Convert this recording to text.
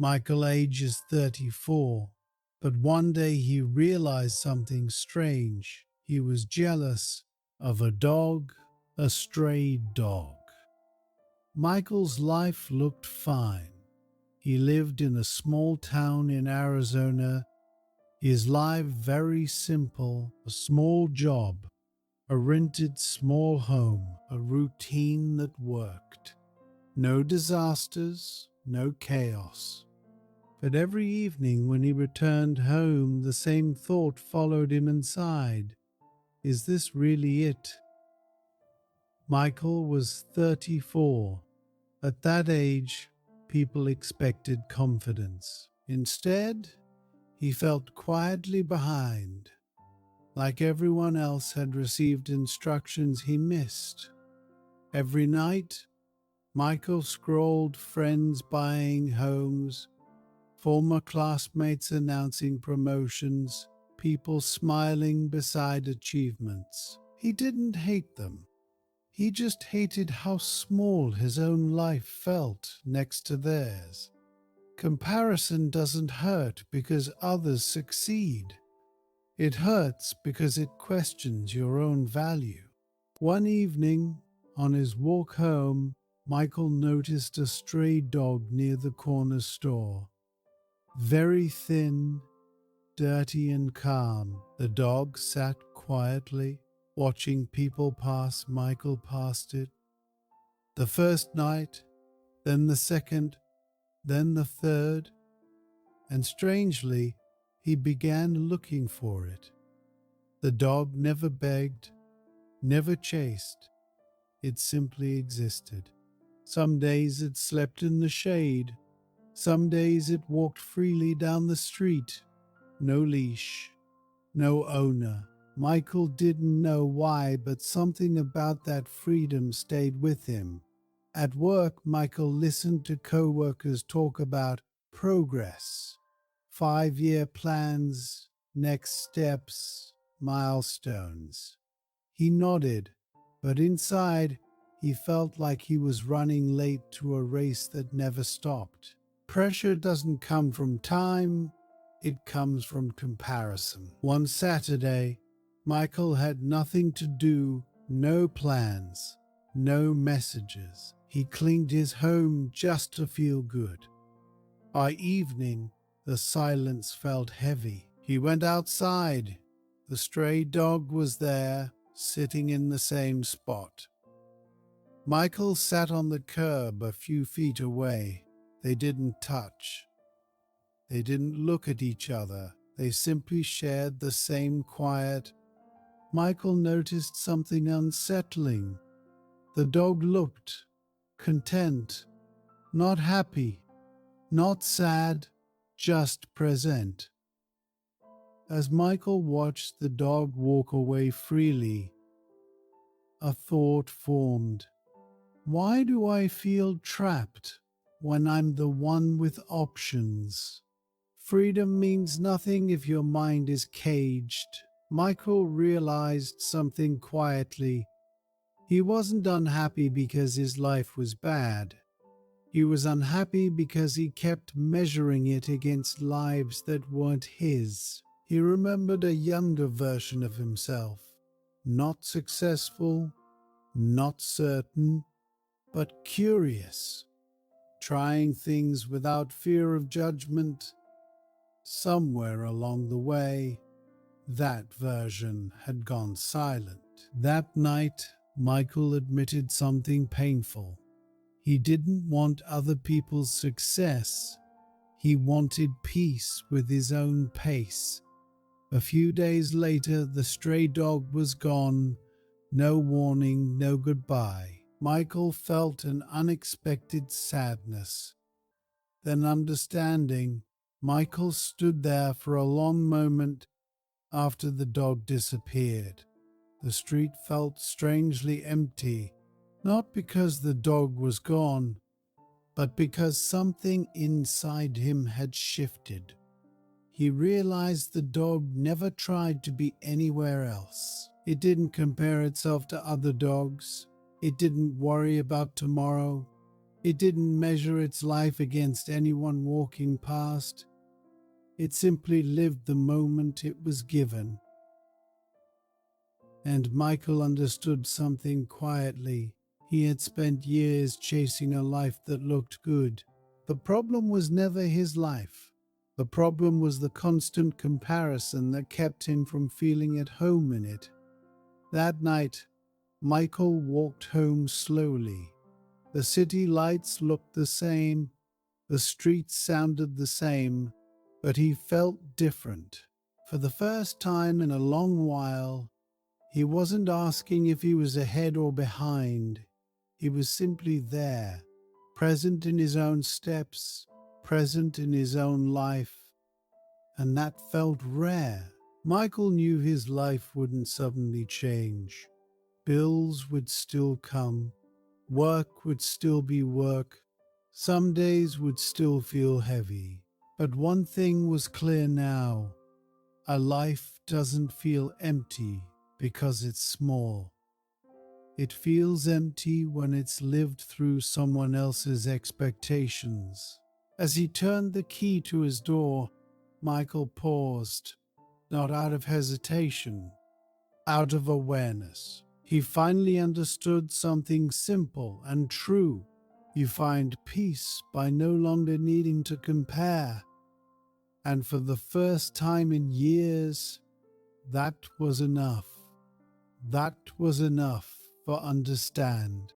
Michael ages 34, but one day he realized something strange. He was jealous of a dog, a stray dog. Michael's life looked fine. He lived in a small town in Arizona. His life very simple, a small job, a rented small home, a routine that worked. No disasters, no chaos. But every evening when he returned home, the same thought followed him inside. Is this really it? Michael was 34. At that age, people expected confidence. Instead, he felt quietly behind, like everyone else had received instructions he missed. Every night, Michael scrolled friends buying homes, former classmates announcing promotions, people smiling beside achievements. He didn't hate them. He just hated how small his own life felt next to theirs. Comparison doesn't hurt because others succeed. It hurts because it questions your own value. One evening, on his walk home, Michael noticed a stray dog near the corner store. Very thin, dirty and calm, the dog sat quietly, watching people pass. Michael passed it. The first night, then the second, then the third, and strangely, he began looking for it. The dog never begged, never chased. It simply existed. Some days it slept in the shade. Some days it walked freely down the street. No leash, no owner. Michael didn't know why, but something about that freedom stayed with him. At work, Michael listened to co-workers talk about progress, 5-year plans, next steps, milestones. He nodded, but inside, he felt like he was running late to a race that never stopped. Pressure doesn't come from time, it comes from comparison. One Saturday, Michael had nothing to do, no plans, no messages. He cleaned his home just to feel good. By evening, the silence felt heavy. He went outside. The stray dog was there, sitting in the same spot. Michael sat on the curb a few feet away. They didn't touch. They didn't look at each other. They simply shared the same quiet. Michael noticed something unsettling. The dog looked content, not happy, not sad, just present. As Michael watched the dog walk away freely, a thought formed. Why do I feel trapped when I'm the one with options? Freedom means nothing if your mind is caged. Michael realized something quietly. He wasn't unhappy because his life was bad. He was unhappy because he kept measuring it against lives that weren't his. He remembered a younger version of himself. Not successful, not certain, but curious. Trying things without fear of judgment. Somewhere along the way, that version had gone silent. That night, Michael admitted something painful. He didn't want other people's success. He wanted peace with his own pace. A few days later, the stray dog was gone. No warning, no goodbye. Michael felt an unexpected sadness. Then understanding, Michael stood there for a long moment after the dog disappeared. The street felt strangely empty, not because the dog was gone, but because something inside him had shifted. He realized the dog never tried to be anywhere else. It didn't compare itself to other dogs. It didn't worry about tomorrow. It didn't measure its life against anyone walking past. It simply lived the moment it was given. And Michael understood something quietly. He had spent years chasing a life that looked good. The problem was never his life. The problem was the constant comparison that kept him from feeling at home in it. That night, Michael walked home slowly. The city lights looked the same, the streets sounded the same, but he felt different. For the first time in a long while, he wasn't asking if he was ahead or behind. He was simply there, present in his own steps, present in his own life, and that felt rare. Michael knew his life wouldn't suddenly change. Bills would still come, work would still be work, some days would still feel heavy. But one thing was clear now: a life doesn't feel empty because it's small. It feels empty when it's lived through someone else's expectations. As he turned the key to his door, Michael paused, not out of hesitation, out of awareness. He finally understood something simple and true. You find peace by no longer needing to compare. And for the first time in years, that was enough. That was enough for understand.